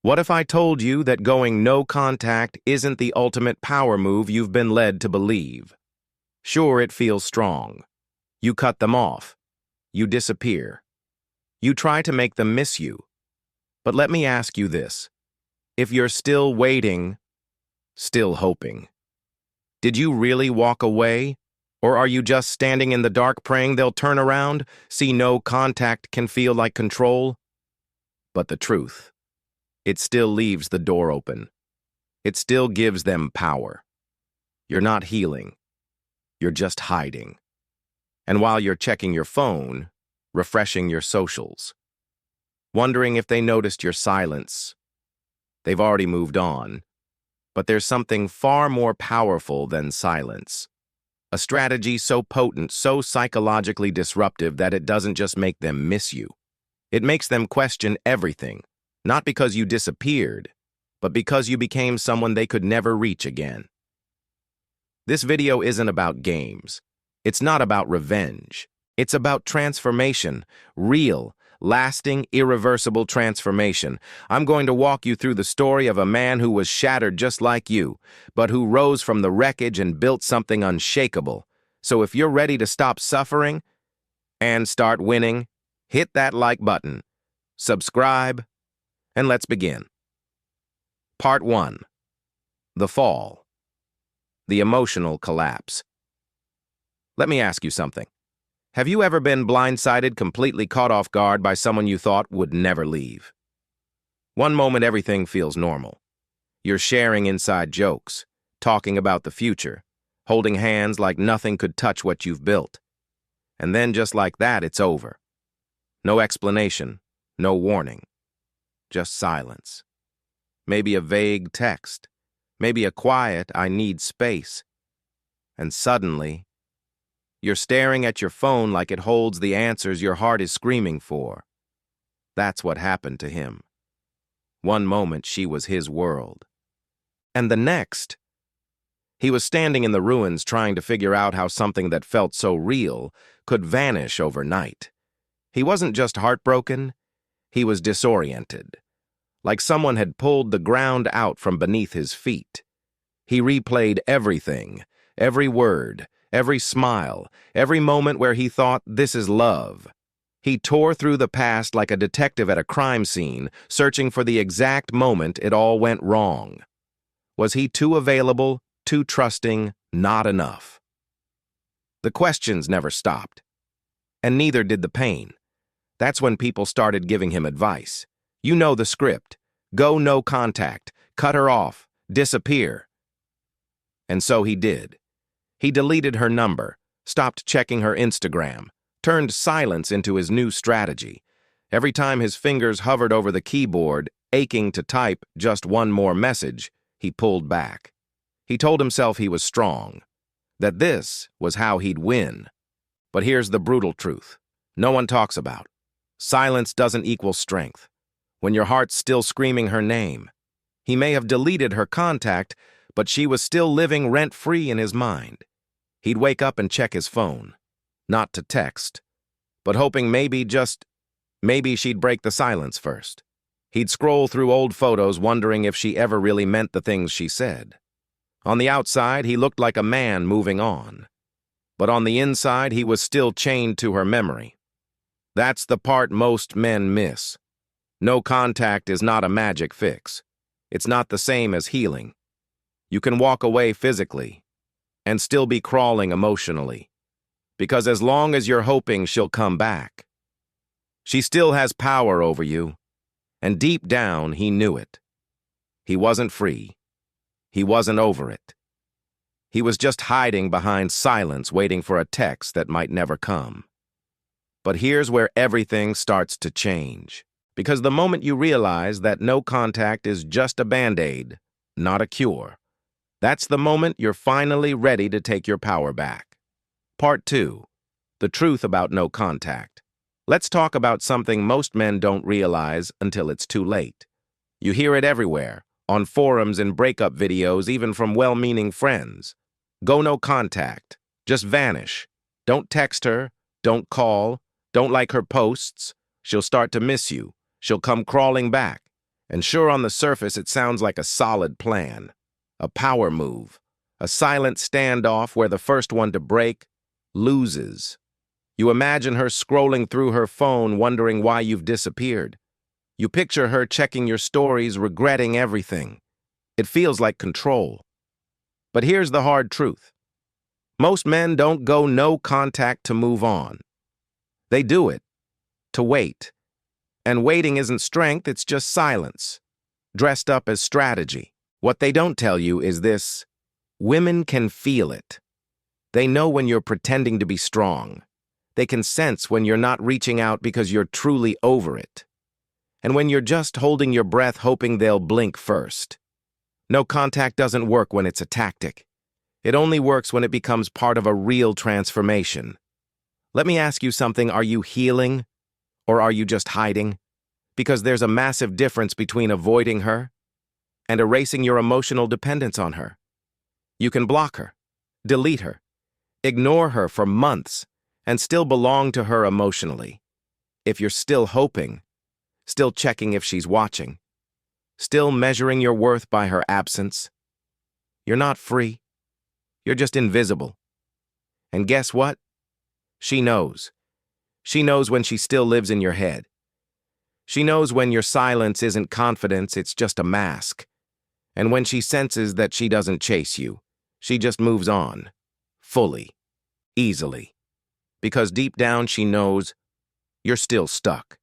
What if I told you that going no contact isn't the ultimate power move you've been led to believe? Sure, it feels strong. You cut them off. You disappear. You try to make them miss you. But let me ask you this. If you're still waiting, still hoping, did you really walk away? Or are you just standing in the dark praying they'll turn around, see no contact can feel like control? But the truth, it still leaves the door open. It still gives them power. You're not healing. You're just hiding. And while you're checking your phone, refreshing your socials, wondering if they noticed your silence, they've already moved on. But there's something far more powerful than silence. A strategy so potent, so psychologically disruptive that it doesn't just make them miss you. It makes them question everything, not because you disappeared, but because you became someone they could never reach again. This video isn't about games. It's not about revenge. It's about transformation, real, lasting, irreversible transformation. I'm going to walk you through the story of a man who was shattered just like you, but who rose from the wreckage and built something unshakable. So if you're ready to stop suffering and start winning, hit that like button, subscribe, and let's begin. Part 1. The Fall. The Emotional Collapse. Let me ask you something. Have you ever been blindsided, completely caught off guard by someone you thought would never leave? One moment everything feels normal. You're sharing inside jokes, talking about the future, holding hands like nothing could touch what you've built. And then just like that, it's over. No explanation, no warning. Just silence. Maybe a vague text. Maybe a quiet, "I need space." And suddenly, you're staring at your phone like it holds the answers your heart is screaming for. That's what happened to him. One moment, she was his world. And the next, he was standing in the ruins trying to figure out how something that felt so real could vanish overnight. He wasn't just heartbroken, he was disoriented. Like someone had pulled the ground out from beneath his feet. He replayed everything, every word, every smile, every moment where he thought, "This is love." He tore through the past like a detective at a crime scene, searching for the exact moment it all went wrong. Was he too available, too trusting, not enough? The questions never stopped. And neither did the pain. That's when people started giving him advice. You know the script. Go no contact, cut her off, disappear. And so he did. He deleted her number, stopped checking her Instagram, turned silence into his new strategy. Every time his fingers hovered over the keyboard, aching to type just one more message, he pulled back. He told himself he was strong, that this was how he'd win. But here's the brutal truth. No one talks about. Silence doesn't equal strength. When your heart's still screaming her name. He may have deleted her contact, but she was still living rent-free in his mind. He'd wake up and check his phone, not to text, but hoping maybe she'd break the silence first. He'd scroll through old photos wondering if she ever really meant the things she said. On the outside, he looked like a man moving on. But on the inside, he was still chained to her memory. That's the part most men miss. No contact is not a magic fix. It's not the same as healing. You can walk away physically and still be crawling emotionally. Because as long as you're hoping she'll come back, she still has power over you. And deep down, he knew it. He wasn't free. He wasn't over it. He was just hiding behind silence, waiting for a text that might never come. But here's where everything starts to change. Because the moment you realize that no contact is just a band-aid, not a cure, that's the moment you're finally ready to take your power back. Part 2. The truth about no contact. Let's talk about something most men don't realize until it's too late. You hear it everywhere, on forums and breakup videos, even from well-meaning friends. Go no contact. Just vanish. Don't text her. Don't call. Don't like her posts. She'll start to miss you. She'll come crawling back. And sure, on the surface, it sounds like a solid plan, a power move, a silent standoff where the first one to break loses. You imagine her scrolling through her phone, wondering why you've disappeared. You picture her checking your stories, regretting everything. It feels like control. But here's the hard truth. Most men don't go no contact to move on. They do it to wait. And waiting isn't strength, it's just silence, dressed up as strategy. What they don't tell you is this: women can feel it. They know when you're pretending to be strong. They can sense when you're not reaching out because you're truly over it. And when you're just holding your breath hoping they'll blink first. No contact doesn't work when it's a tactic. It only works when it becomes part of a real transformation. Let me ask you something: are you healing or are you just hiding? Because there's a massive difference between avoiding her and erasing your emotional dependence on her. You can block her, delete her, ignore her for months, and still belong to her emotionally. If you're still hoping, still checking if she's watching, still measuring your worth by her absence, you're not free. You're just invisible. And guess what? She knows. She knows when she still lives in your head. She knows when your silence isn't confidence, it's just a mask. And when she senses that she doesn't chase you, she just moves on, fully, easily. Because deep down she knows you're still stuck.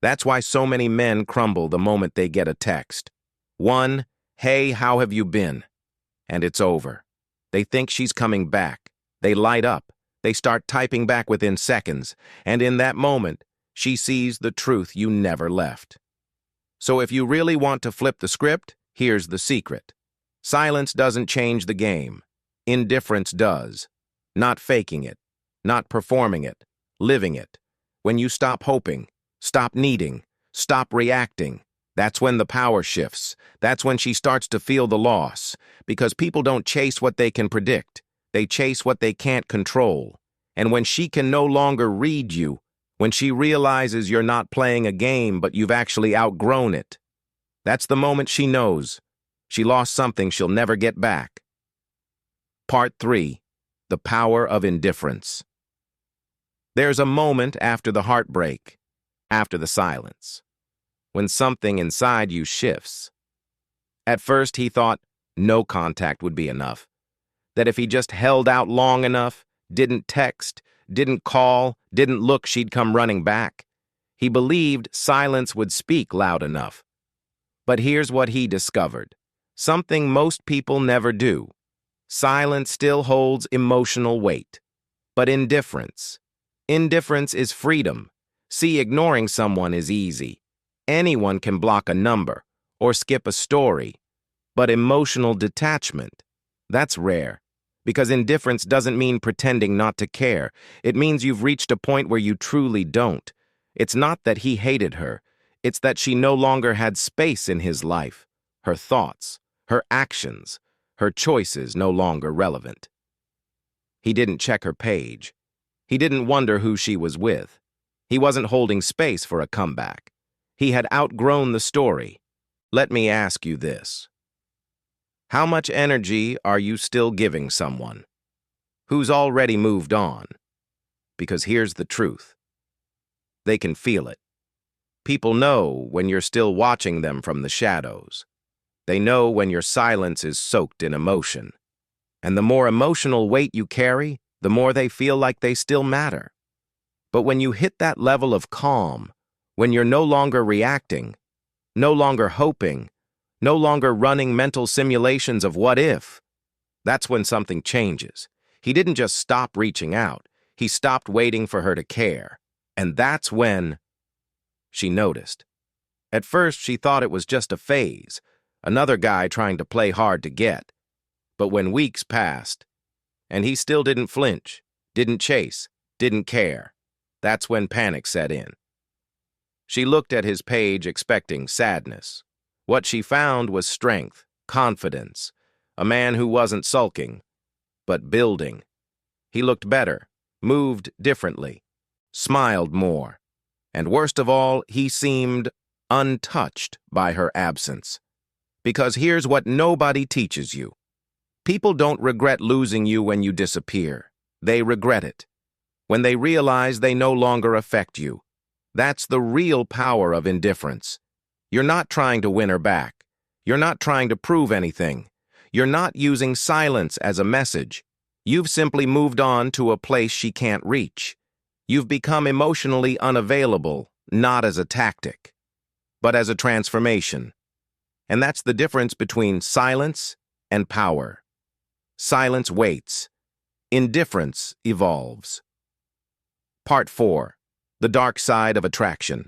That's why so many men crumble the moment they get a text. One, "Hey, how have you been?" And it's over. They think she's coming back. They light up. They start typing back within seconds. And in that moment, she sees the truth you never left. So if you really want to flip the script, here's the secret. Silence doesn't change the game. Indifference does. Not faking it. Not performing it. Living it. When you stop hoping, stop needing, stop reacting, that's when the power shifts. That's when she starts to feel the loss. Because people don't chase what they can predict. They chase what they can't control. And when she can no longer read you, when she realizes you're not playing a game but you've actually outgrown it, that's the moment she knows she lost something she'll never get back. Part 3. The Power of Indifference. There's a moment after the heartbreak, after the silence, when something inside you shifts. At first, he thought no contact would be enough. That if he just held out long enough, didn't text, didn't call, didn't look, she'd come running back. He believed silence would speak loud enough. But here's what he discovered. Something most people never do. Silence still holds emotional weight. But indifference is freedom. See, ignoring someone is easy. Anyone can block a number or skip a story. But emotional detachment, that's rare. Because indifference doesn't mean pretending not to care. It means you've reached a point where you truly don't. It's not that he hated her. It's that she no longer had space in his life. Her thoughts, her actions, her choices no longer relevant. He didn't check her page. He didn't wonder who she was with. He wasn't holding space for a comeback. He had outgrown the story. Let me ask you this. How much energy are you still giving someone who's already moved on? Because here's the truth. They can feel it. People know when you're still watching them from the shadows. They know when your silence is soaked in emotion. And the more emotional weight you carry, the more they feel like they still matter. But when you hit that level of calm, when you're no longer reacting, no longer hoping, no longer running mental simulations of what if, that's when something changes. He didn't just stop reaching out. He stopped waiting for her to care. And that's when she noticed. At first, she thought it was just a phase, another guy trying to play hard to get. But when weeks passed, and he still didn't flinch, didn't chase, didn't care, that's when panic set in. She looked at his page expecting sadness. What she found was strength, confidence, a man who wasn't sulking, but building. He looked better, moved differently, smiled more, and worst of all, he seemed untouched by her absence. Because here's what nobody teaches you. People don't regret losing you when you disappear. They regret it when they realize they no longer affect you. That's the real power of indifference. You're not trying to win her back. You're not trying to prove anything. You're not using silence as a message. You've simply moved on to a place she can't reach. You've become emotionally unavailable, not as a tactic, but as a transformation. And that's the difference between silence and power. Silence waits. Indifference evolves. Part 4. The Dark Side of Attraction.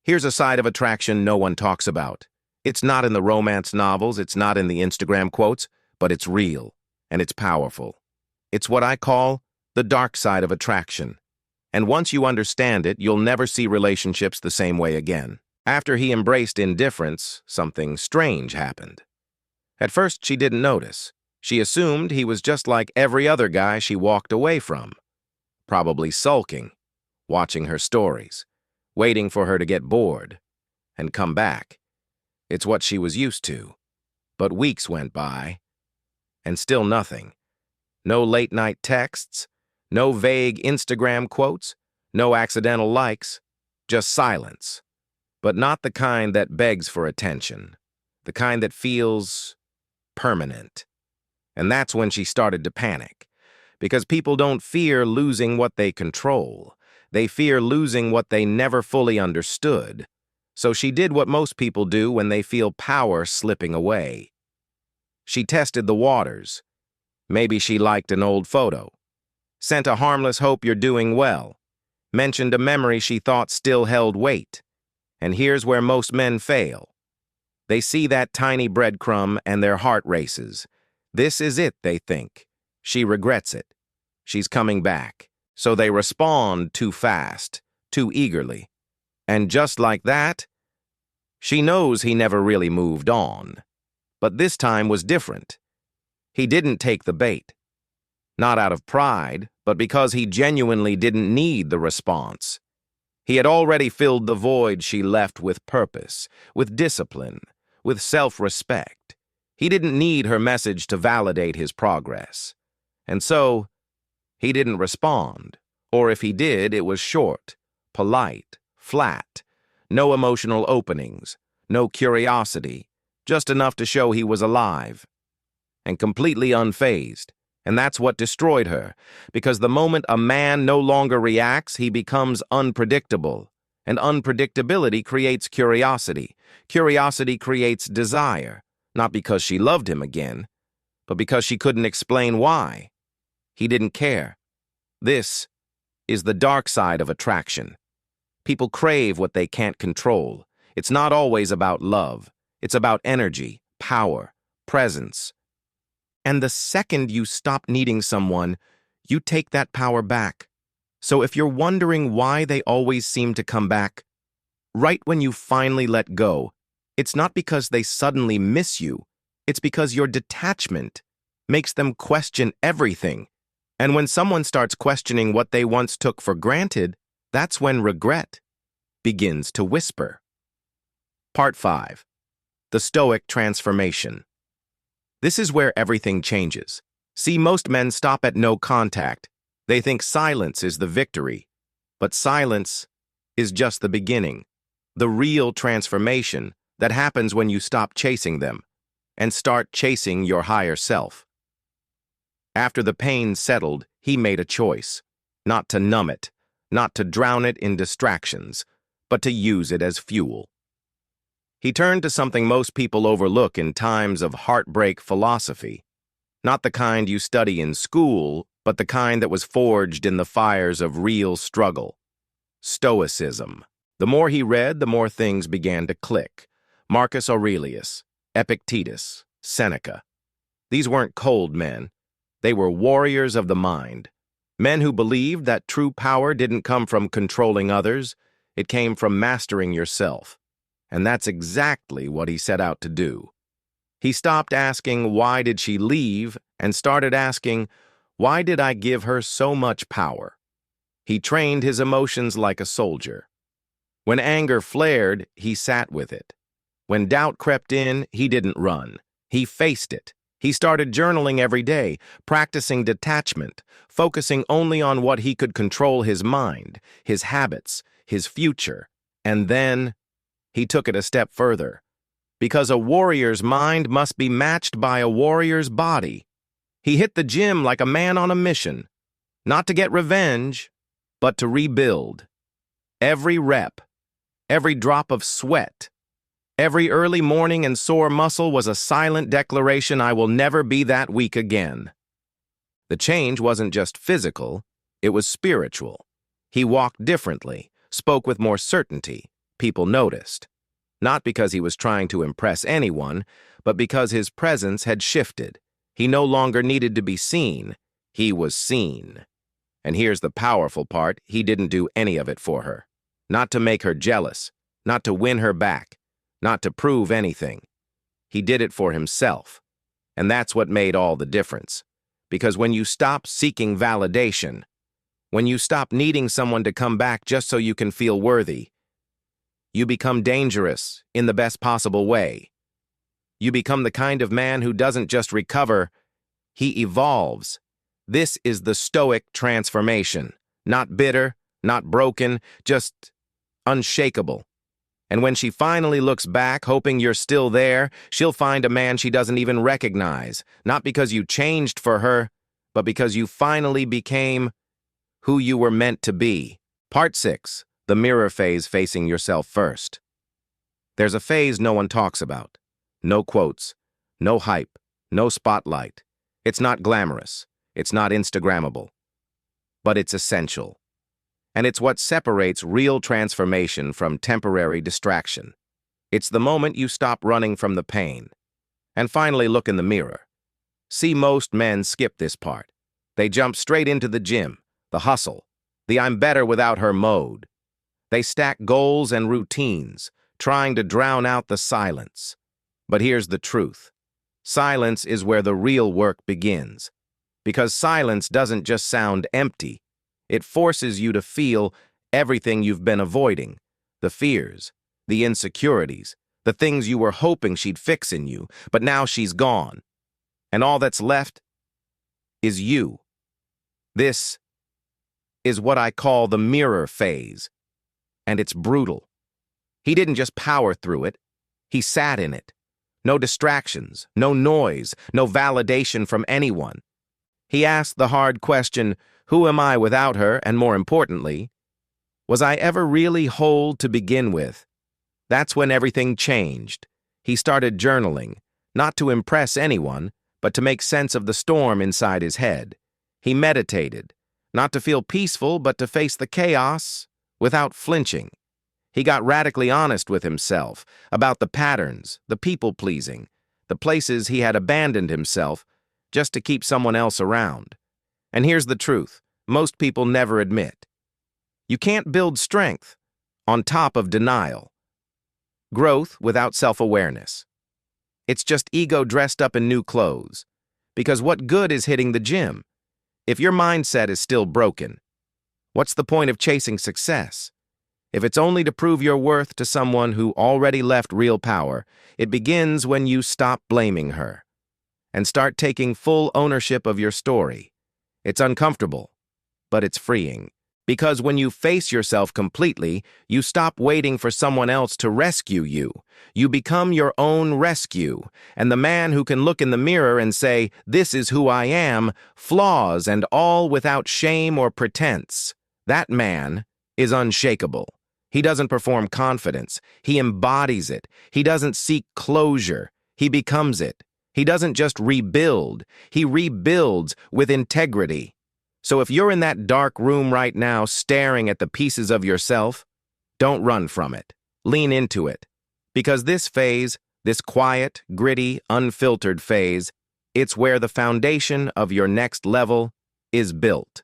Here's a side of attraction no one talks about. It's not in the romance novels, it's not in the Instagram quotes, but it's real, and it's powerful. It's what I call the dark side of attraction. And once you understand it, you'll never see relationships the same way again. After he embraced indifference, something strange happened. At first, she didn't notice. She assumed he was just like every other guy she walked away from. Probably sulking, watching her stories, waiting for her to get bored and come back. It's what she was used to. But weeks went by, and still nothing. No late-night texts, no vague Instagram quotes, no accidental likes, just silence. But not the kind that begs for attention, the kind that feels permanent. And that's when she started to panic. Because people don't fear losing what they control. They fear losing what they never fully understood. So she did what most people do when they feel power slipping away. She tested the waters. Maybe she liked an old photo. Sent a harmless hope you're doing well. Mentioned a memory she thought still held weight. And here's where most men fail. They see that tiny breadcrumb and their heart races. This is it, they think. She regrets it. She's coming back. So they respond too fast, too eagerly. And just like that, she knows he never really moved on. But this time was different. He didn't take the bait. Not out of pride, but because he genuinely didn't need the response. He had already filled the void she left with purpose, with discipline, with self-respect. He didn't need her message to validate his progress. And so, he didn't respond. Or if he did, it was short, polite, flat. No emotional openings, no curiosity, just enough to show he was alive. And completely unfazed. And that's what destroyed her, because the moment a man no longer reacts, he becomes unpredictable. And unpredictability creates curiosity. Curiosity creates desire, not because she loved him again, but because she couldn't explain why. He didn't care. This is the dark side of attraction. People crave what they can't control. It's not always about love. It's about energy, power, presence. And the second you stop needing someone, you take that power back. So if you're wondering why they always seem to come back, right when you finally let go, it's not because they suddenly miss you. It's because your detachment makes them question everything. And when someone starts questioning what they once took for granted, that's when regret begins to whisper. Part 5. The Stoic Transformation. This is where everything changes. See, most men stop at no contact. They think silence is the victory. But silence is just the beginning. The real transformation that happens when you stop chasing them and start chasing your higher self. After the pain settled, he made a choice. Not to numb it, not to drown it in distractions, but to use it as fuel. He turned to something most people overlook in times of heartbreak: philosophy. Not the kind you study in school, but the kind that was forged in the fires of real struggle. Stoicism. The more he read, the more things began to click. Marcus Aurelius, Epictetus, Seneca. These weren't cold men. They were warriors of the mind. Men who believed that true power didn't come from controlling others, it came from mastering yourself. And that's exactly what he set out to do. He stopped asking, why did she leave, and started asking, why did I give her so much power? He trained his emotions like a soldier. When anger flared, he sat with it. When doubt crept in, he didn't run. He faced it. He started journaling every day, practicing detachment, focusing only on what he could control: his mind, his habits, his future. And then he took it a step further. Because a warrior's mind must be matched by a warrior's body. He hit the gym like a man on a mission, not to get revenge, but to rebuild. Every rep, every drop of sweat, every early morning and sore muscle was a silent declaration: I will never be that weak again. The change wasn't just physical, it was spiritual. He walked differently, spoke with more certainty. People noticed. Not because he was trying to impress anyone, but because his presence had shifted. He no longer needed to be seen. He was seen. And here's the powerful part: he didn't do any of it for her. Not to make her jealous, not to win her back, not to prove anything. He did it for himself. And that's what made all the difference. Because when you stop seeking validation, when you stop needing someone to come back just so you can feel worthy, you become dangerous in the best possible way. You become the kind of man who doesn't just recover, he evolves. This is the Stoic Transformation. Not bitter, not broken, just unshakable. And when she finally looks back, hoping you're still there, she'll find a man she doesn't even recognize, not because you changed for her, but because you finally became who you were meant to be. Part 6. The mirror phase: facing yourself first. There's a phase no one talks about. No quotes, no hype, no spotlight. It's not glamorous. It's not Instagrammable. But it's essential. And it's what separates real transformation from temporary distraction. It's the moment you stop running from the pain and finally look in the mirror. See, most men skip this part. They jump straight into the gym, the hustle, the I'm better without her mode. They stack goals and routines, trying to drown out the silence. But here's the truth. Silence is where the real work begins. Because silence doesn't just sound empty. It forces you to feel everything you've been avoiding: the fears, the insecurities, the things you were hoping she'd fix in you, but now she's gone. And all that's left is you. This is what I call the mirror phase. And it's brutal. He didn't just power through it. He sat in it. No distractions, no noise, no validation from anyone. He asked the hard question: who am I without her? And more importantly, was I ever really whole to begin with? That's when everything changed. He started journaling, not to impress anyone, but to make sense of the storm inside his head. He meditated, not to feel peaceful, but to face the chaos without flinching. He got radically honest with himself about the patterns, the people-pleasing, the places he had abandoned himself just to keep someone else around. And here's the truth most people never admit. You can't build strength on top of denial. Growth without self-awareness. It's just ego dressed up in new clothes. Because what good is hitting the gym if your mindset is still broken? What's the point of chasing success? If it's only to prove your worth to someone who already left real power, it begins when you stop blaming her and start taking full ownership of your story. It's uncomfortable, but it's freeing. Because when you face yourself completely, you stop waiting for someone else to rescue you. You become your own rescue, and the man who can look in the mirror and say, "This is who I am," flaws and all, without shame or pretense. That man is unshakable. He doesn't perform confidence. He embodies it. He doesn't seek closure. He becomes it. He doesn't just rebuild. He rebuilds with integrity. So if you're in that dark room right now staring at the pieces of yourself, don't run from it. Lean into it. Because this phase, this quiet, gritty, unfiltered phase, it's where the foundation of your next level is built.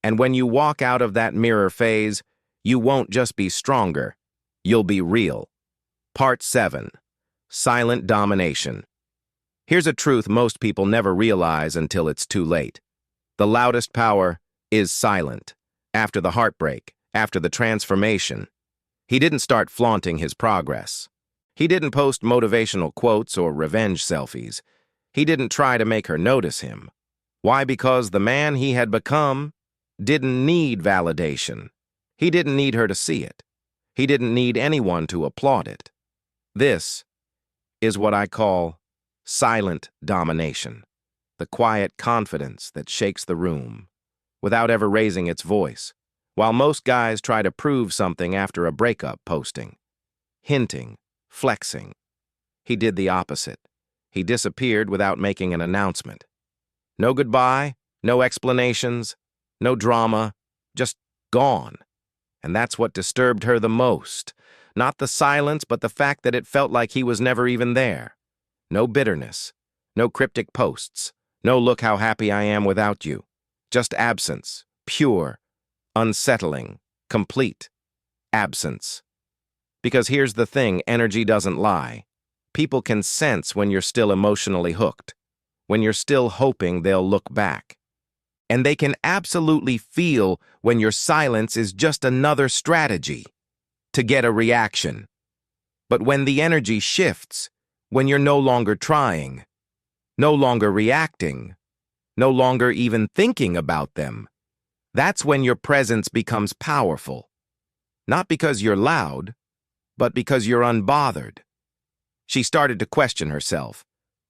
And when you walk out of that mirror phase, you won't just be stronger, you'll be real. Part 7. Silent Domination. Here's a truth most people never realize until it's too late. The loudest power is silent. After the heartbreak, after the transformation, He didn't start flaunting his progress. He didn't post motivational quotes or revenge selfies. He didn't try to make her notice him. Why? Because the man he had become didn't need validation. He didn't need her to see it. He didn't need anyone to applaud it. This is what I call silent domination, the quiet confidence that shakes the room without ever raising its voice, while most guys try to prove something after a breakup posting, hinting, flexing. He did the opposite. He disappeared without making an announcement. No goodbye, no explanations, no drama, just gone. And that's what disturbed her the most. Not the silence, but the fact that it felt like he was never even there. No bitterness, no cryptic posts, no look how happy I am without you. Just absence, pure, unsettling, complete absence. Because here's the thing, energy doesn't lie. People can sense when you're still emotionally hooked, when you're still hoping they'll look back. And they can absolutely feel when your silence is just another strategy to get a reaction. But when the energy shifts, when you're no longer trying, no longer reacting, no longer even thinking about them, that's when your presence becomes powerful. Not because you're loud, but because you're unbothered. She started to question herself.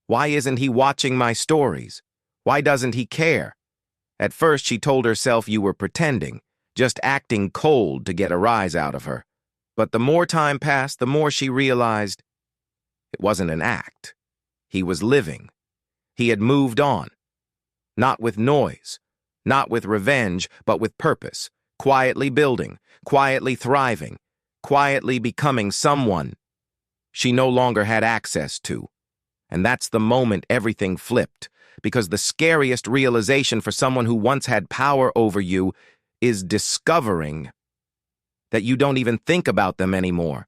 Why isn't he watching my stories? Why doesn't he care? At first, she told herself you were pretending, just acting cold to get a rise out of her. But the more time passed, the more she realized it wasn't an act. He was living. He had moved on. Not with noise, not with revenge, but with purpose, quietly building, quietly thriving, quietly becoming someone she no longer had access to. And that's the moment everything flipped, because the scariest realization for someone who once had power over you is discovering that you don't even think about them anymore.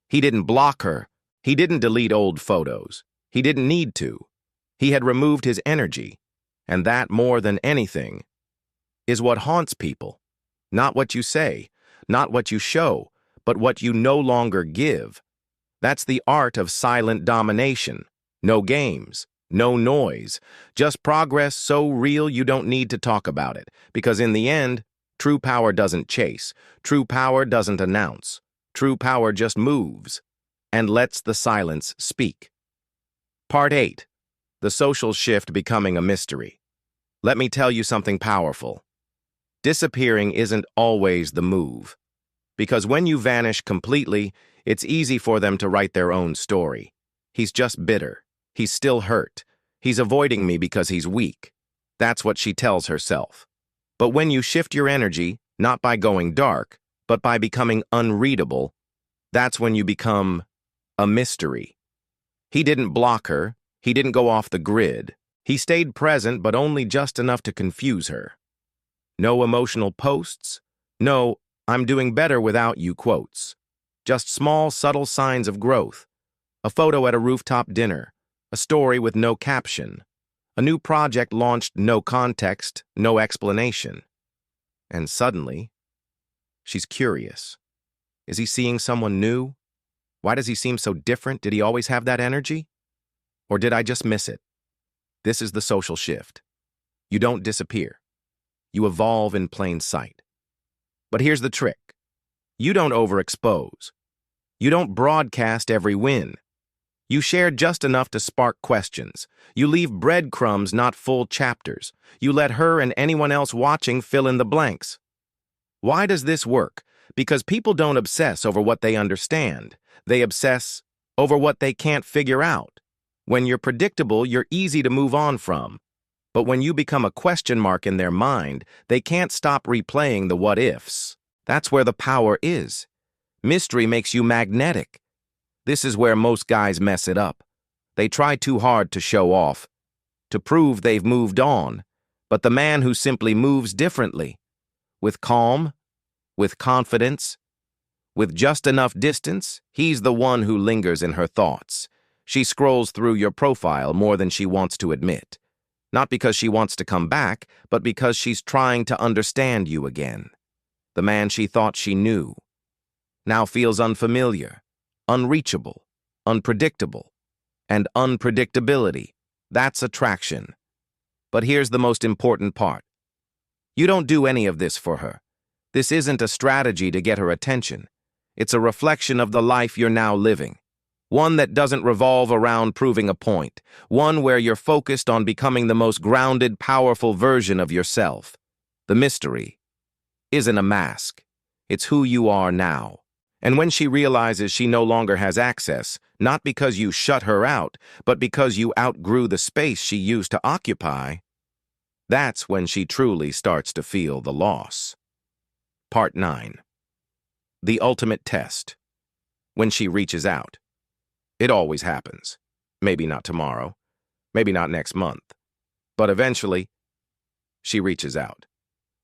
He didn't block her. He didn't delete old photos. He didn't need to. He had removed his energy. And that, more than anything, is what haunts people. Not what you say, not what you show, but what you no longer give. That's the art of silent domination. No games, no noise, just progress so real you don't need to talk about it. Because in the end, true power doesn't chase. True power doesn't announce. True power just moves and lets the silence speak. Part 8. The social shift becoming a mystery. Let me tell you something powerful. Disappearing isn't always the move. Because when you vanish completely, it's easy for them to write their own story. He's just bitter. He's still hurt. He's avoiding me because he's weak. That's what she tells herself. But when you shift your energy, not by going dark, but by becoming unreadable, that's when you become a mystery. He didn't block her. He didn't go off the grid. He stayed present, but only just enough to confuse her. No emotional posts. No, I'm doing better without you quotes. Just small, subtle signs of growth. A photo at a rooftop dinner. A story with no caption. A new project launched, no context, no explanation. And suddenly, she's curious. Is he seeing someone new? Why does he seem so different? Did he always have that energy? Or did I just miss it? This is the social shift. You don't disappear. You evolve in plain sight. But here's the trick. You don't overexpose. You don't broadcast every win. You share just enough to spark questions. You leave breadcrumbs, not full chapters. You let her and anyone else watching fill in the blanks. Why does this work? Because people don't obsess over what they understand. They obsess over what they can't figure out. When you're predictable, you're easy to move on from. But when you become a question mark in their mind, they can't stop replaying the what-ifs. That's where the power is. Mystery makes you magnetic. This is where most guys mess it up. They try too hard to show off, to prove they've moved on. But the man who simply moves differently, with calm, with confidence, with just enough distance, he's the one who lingers in her thoughts. She scrolls through your profile more than she wants to admit. Not because she wants to come back, but because she's trying to understand you again. The man she thought she knew. now feels unfamiliar, unreachable, unpredictable. And unpredictability, that's attraction. But here's the most important part. You don't do any of this for her. This isn't a strategy to get her attention. It's a reflection of the life you're now living. One that doesn't revolve around proving a point. One where you're focused on becoming the most grounded, powerful version of yourself. The mystery isn't a mask. It's who you are now. And when she realizes she no longer has access, not because you shut her out, but because you outgrew the space she used to occupy, that's when she truly starts to feel the loss. Part 9. The ultimate test. When she reaches out. It always happens. Maybe not tomorrow, maybe not next month, but eventually, she reaches out.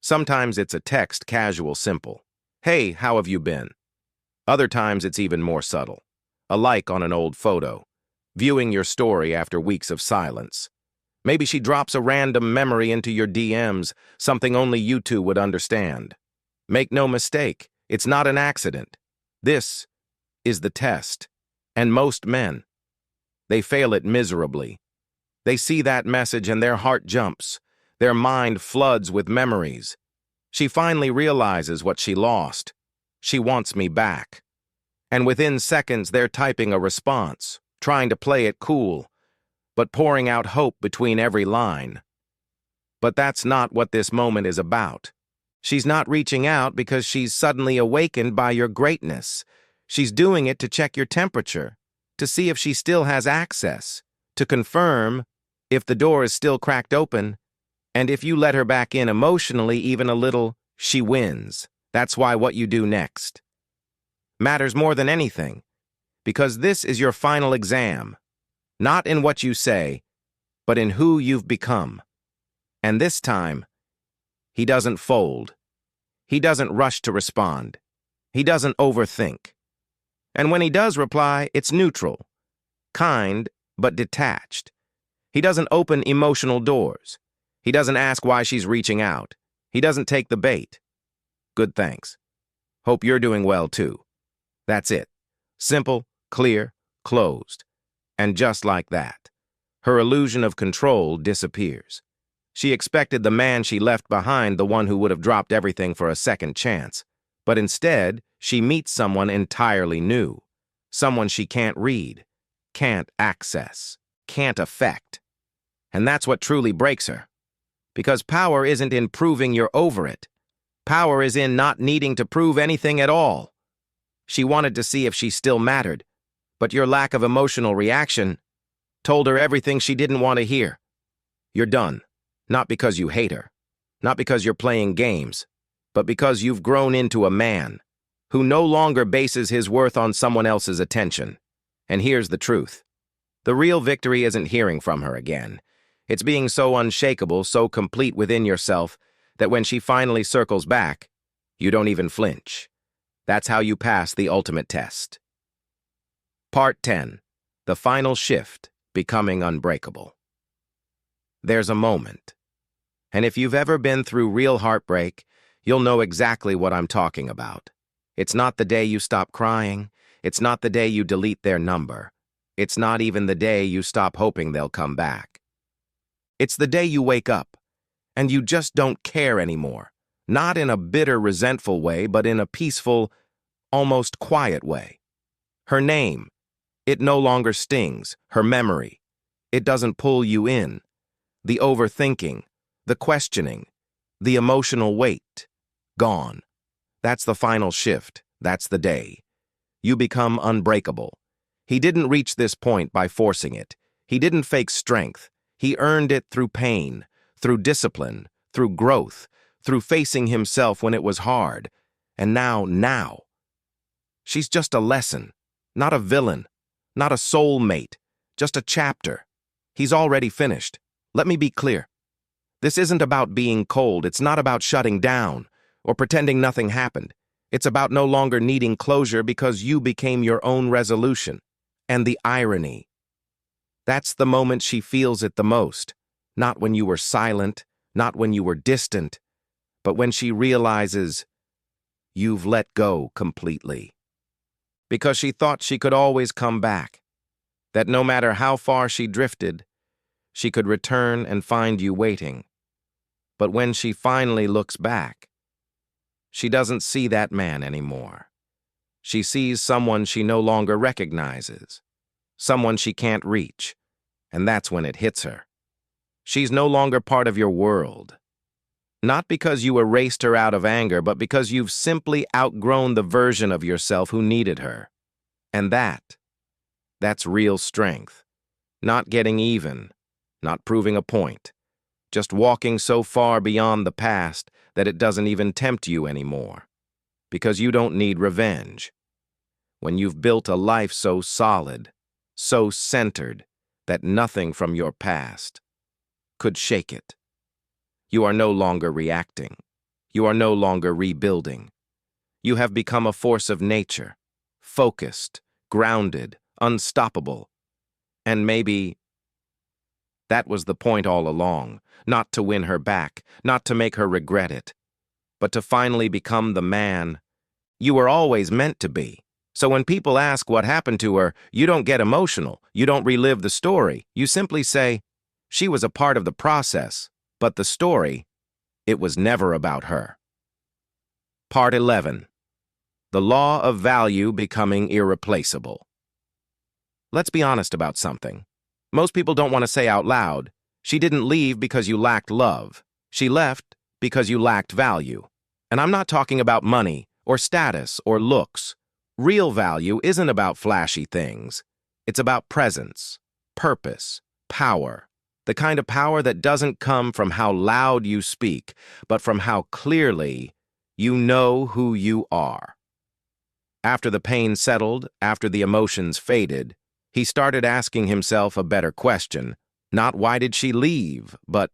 Sometimes it's a text, casual, simple. Hey, how have you been? Other times it's even more subtle. A like on an old photo. Viewing your story after weeks of silence. Maybe she drops a random memory into your DMs, something only you two would understand. Make no mistake, it's not an accident. This is the test. And most men, they fail it miserably. They see that message and their heart jumps. Their mind floods with memories. She finally realizes what she lost. She wants me back. And within seconds, they're typing a response, trying to play it cool, but pouring out hope between every line. But that's not what this moment is about. She's not reaching out because she's suddenly awakened by your greatness. She's doing it to check your temperature, to see if she still has access, to confirm if the door is still cracked open, and if you let her back in emotionally even a little, she wins. That's why what you do next matters more than anything, because this is your final exam, not in what you say, but in who you've become. And this time, he doesn't fold. He doesn't rush to respond. He doesn't overthink. And when he does reply, it's neutral, kind, but detached. He doesn't open emotional doors. He doesn't ask why she's reaching out. He doesn't take the bait. Good, thanks. Hope you're doing well, too. That's it. Simple, clear, closed. And just like that, her illusion of control disappears. She expected the man she left behind, the one who would have dropped everything for a second chance. But instead, she meets someone entirely new. Someone she can't read, can't access, can't affect. And that's what truly breaks her. Because power isn't in proving you're over it. Power is in not needing to prove anything at all. She wanted to see if she still mattered, but your lack of emotional reaction told her everything she didn't want to hear. You're done, not because you hate her, not because you're playing games, but because you've grown into a man who no longer bases his worth on someone else's attention. And here's the truth. The real victory isn't hearing from her again. It's being so unshakable, so complete within yourself, that when she finally circles back, you don't even flinch. That's how you pass the ultimate test. Part 10. The final shift, becoming unbreakable. There's a moment. And if you've ever been through real heartbreak, you'll know exactly what I'm talking about. It's not the day you stop crying. It's not the day you delete their number. It's not even the day you stop hoping they'll come back. It's the day you wake up, and you just don't care anymore. Not in a bitter, resentful way, but in a peaceful, almost quiet way. Her name, it no longer stings. Her memory, it doesn't pull you in. The overthinking, the questioning, the emotional weight, gone. That's the final shift. That's the day. You become unbreakable. He didn't reach this point by forcing it. He didn't fake strength. He earned it through pain, through discipline, through growth, through facing himself when it was hard. And now, she's just a lesson, not a villain, not a soulmate, just a chapter. He's already finished. Let me be clear. This isn't about being cold. It's not about shutting down or pretending nothing happened. It's about no longer needing closure because you became your own resolution. And the irony. That's the moment she feels it the most. Not when you were silent, not when you were distant, but when she realizes you've let go completely. because she thought she could always come back, that no matter how far she drifted, she could return and find you waiting. But when she finally looks back, she doesn't see that man anymore. She sees someone she no longer recognizes, someone she can't reach, and that's when it hits her. She's no longer part of your world. Not because you erased her out of anger, but because you've simply outgrown the version of yourself who needed her. And that's real strength. Not getting even, not proving a point, just walking so far beyond the past that it doesn't even tempt you anymore. Because you don't need revenge. When you've built a life so solid, so centered, that nothing from your past could shake it. You are no longer reacting. You are no longer rebuilding. You have become a force of nature, focused, grounded, unstoppable. And maybe that was the point all along, not to win her back, not to make her regret it, but to finally become the man you were always meant to be. So when people ask what happened to her, you don't get emotional, you don't relive the story, you simply say, she was a part of the process, but the story, it was never about her. Part 11. The Law of Value Becoming Irreplaceable. Let's be honest about something. Most people don't want to say out loud, she didn't leave because you lacked love. She left because you lacked value. And I'm not talking about money, or status, or looks. Real value isn't about flashy things. It's about presence, purpose, power. The kind of power that doesn't come from how loud you speak, but from how clearly you know who you are. After the pain settled, after the emotions faded, he started asking himself a better question. Not why did she leave, but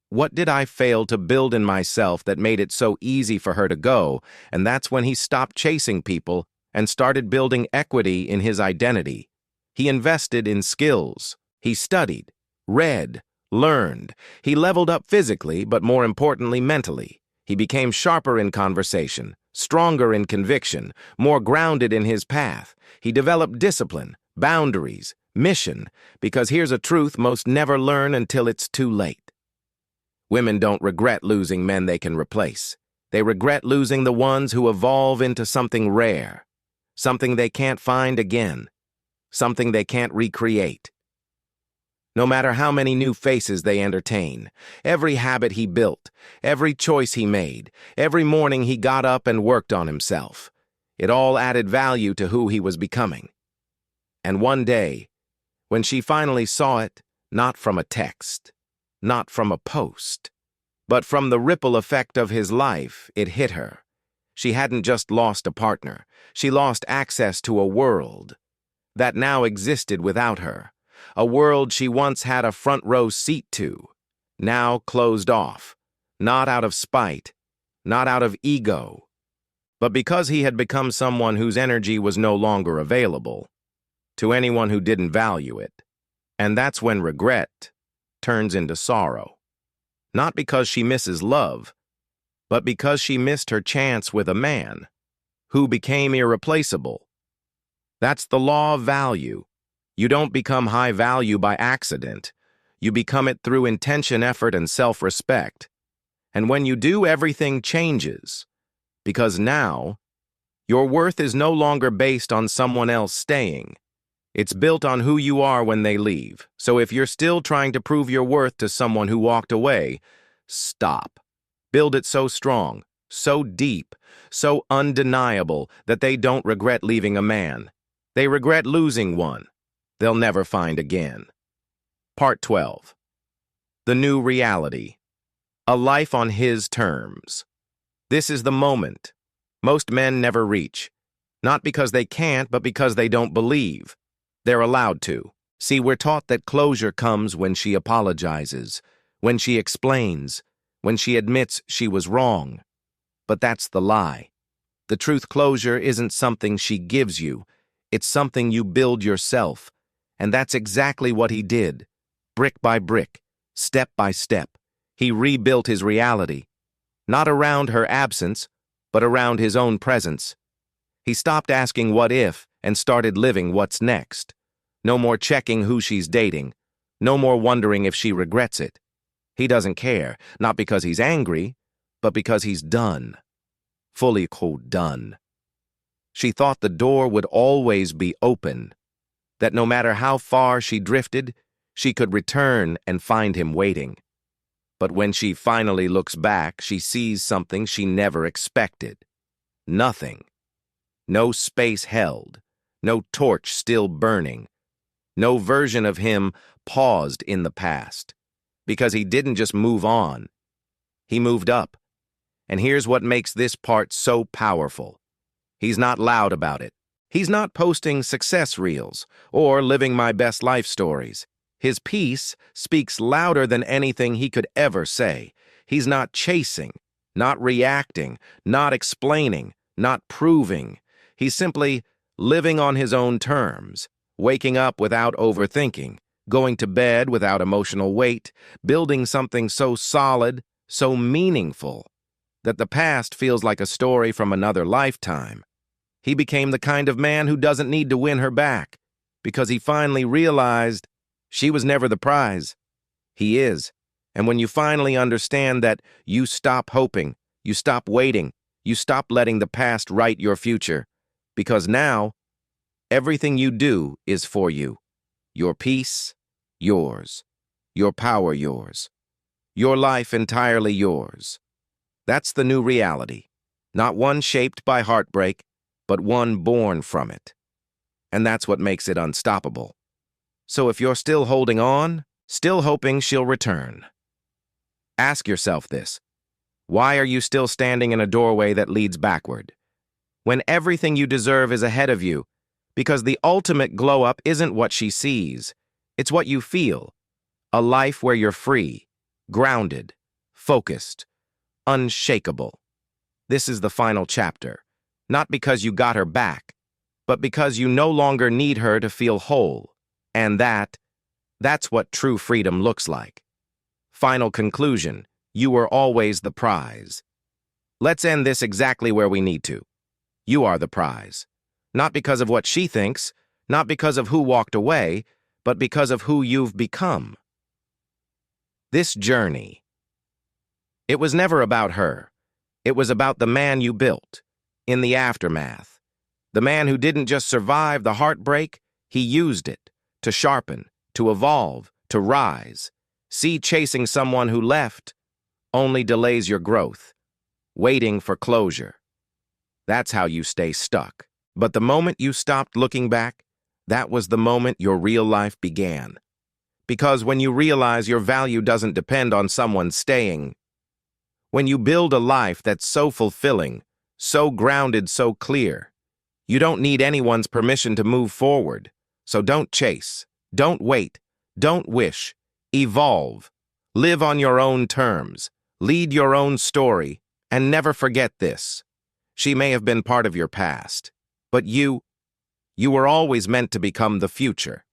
what did I fail to build in myself that made it so easy for her to go? And that's when he stopped chasing people and started building equity in his identity. He invested in skills. He studied, read, learned. He leveled up physically, but more importantly, mentally. He became sharper in conversation, stronger in conviction, more grounded in his path. He developed discipline, boundaries, mission, because here's a truth most never learn until it's too late. Women don't regret losing men they can replace. They regret losing the ones who evolve into something rare, something they can't find again, something they can't recreate. No matter how many new faces they entertain, every habit he built, every choice he made, every morning he got up and worked on himself, it all added value to who he was becoming. And one day, when she finally saw it, not from a text, not from a post, but from the ripple effect of his life, it hit her. She hadn't just lost a partner, she lost access to a world that now existed without her. A world she once had a front-row seat to, now closed off, not out of spite, not out of ego, but because he had become someone whose energy was no longer available to anyone who didn't value it. And that's when regret turns into sorrow. Not because she misses love, but because she missed her chance with a man who became irreplaceable. That's the law of value. You don't become high value by accident. You become it through intention, effort, and self-respect. And when you do, everything changes. Because now, your worth is no longer based on someone else staying. It's built on who you are when they leave. So if you're still trying to prove your worth to someone who walked away, stop. Build it so strong, so deep, so undeniable that they don't regret leaving a man. They regret losing one they'll never find again. Part 12. The New Reality. A life on his terms. This is the moment most men never reach. Not because they can't, but because they don't believe they're allowed to. See, we're taught that closure comes when she apologizes, when she explains, when she admits she was wrong. But that's the lie. The truth, closure isn't something she gives you. It's something you build yourself. And that's exactly what he did. Brick by brick, step by step, he rebuilt his reality. Not around her absence, but around his own presence. He stopped asking what if and started living what's next. No more checking who she's dating. No more wondering if she regrets it. He doesn't care, not because he's angry, but because he's done. Fully done. She thought the door would always be open, that no matter how far she drifted, she could return and find him waiting. But when she finally looks back, she sees something she never expected. Nothing. No space held. No torch still burning. No version of him paused in the past. Because he didn't just move on. He moved up. And here's what makes this part so powerful. He's not loud about it. He's not posting success reels or living my best life stories. His peace speaks louder than anything he could ever say. He's not chasing, not reacting, not explaining, not proving. He's simply living on his own terms, waking up without overthinking, going to bed without emotional weight, building something so solid, so meaningful, that the past feels like a story from another lifetime. He became the kind of man who doesn't need to win her back, because he finally realized she was never the prize. He is. And when you finally understand that, you stop hoping, you stop waiting, you stop letting the past write your future, because now, everything you do is for you. Your peace, yours. Your power, yours. Your life entirely yours. That's the new reality. Not one shaped by heartbreak, but one born from it. And that's what makes it unstoppable. So if you're still holding on, still hoping she'll return, ask yourself this. Why are you still standing in a doorway that leads backward? When everything you deserve is ahead of you, because the ultimate glow-up isn't what she sees. It's what you feel. A life where you're free, grounded, focused, unshakable. This is the final chapter. Not because you got her back, but because you no longer need her to feel whole. And that's what true freedom looks like. Final conclusion. You are always the prize. Let's end this exactly where we need to. You are the prize. Not because of what she thinks, not because of who walked away, but because of who you've become. This journey. It was never about her. It was about the man you built, in the aftermath. The man who didn't just survive the heartbreak, he used it to sharpen, to evolve, to rise. See, chasing someone who left only delays your growth, waiting for closure. That's how you stay stuck. But the moment you stopped looking back, that was the moment your real life began. Because when you realize your value doesn't depend on someone staying, when you build a life that's so fulfilling, so grounded, so clear, you don't need anyone's permission to move forward. So don't chase, don't wait, don't wish, evolve, live on your own terms, lead your own story, and never forget this. She may have been part of your past, but you were always meant to become the future.